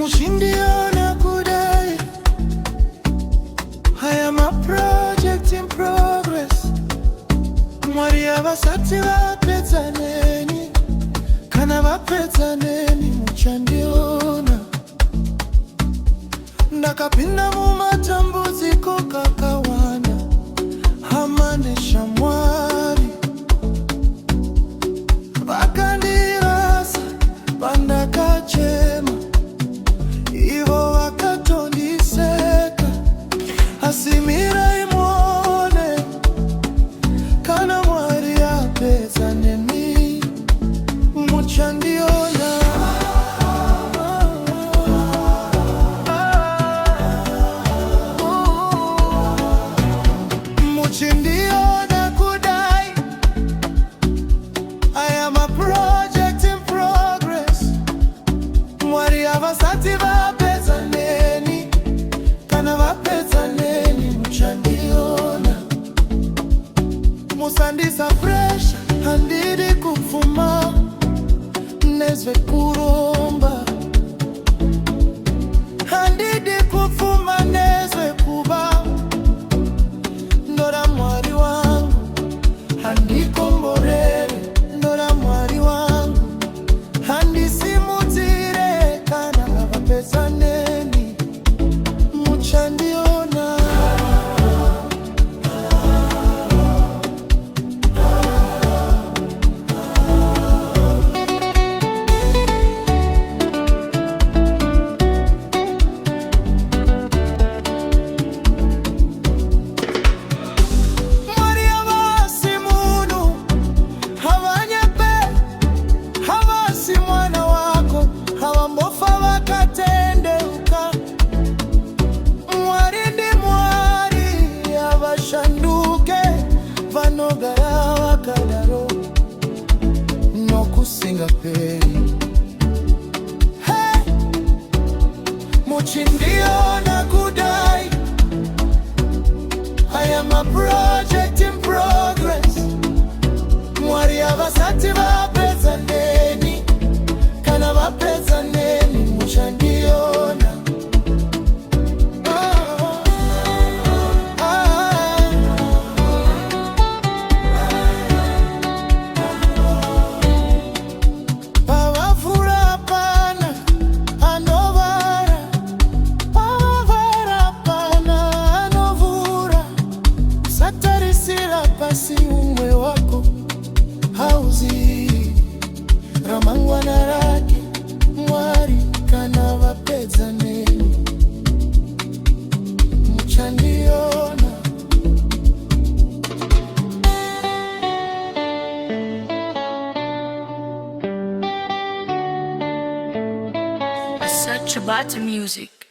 Mushindiona kudai I am a project in progress. Mwari abasatsi bapezaneni kana bapezaneni muchandiona ndakapinda mumatambudziko kakawanda hamanesha Mwari vakandirasa pandakachema ivo vakatondiseka asimira imwone kana Mwari apezaneni muchandiona muchindiona kudai I am a project in progress. Mwari avasati vapezaneni kana vapezaneni muchandiona musandisa pressure handiri kupfuma nezve kuromba handidi kupfuma nezve kuba ndora Mwari wangu handikomborere ndora Mwari wangu handisimudzire kana ngavapezaneni muchandiona vanogara vakadaro nokusingaperi. Hey! Muchindiona kudai I am a project in progress. Mwari avasati vapezaneni kana vapezaneni muchandiona pasi umwe wako hauzi ramangwana rake Mwari kana vapezaneni muchandiona. Such about the music.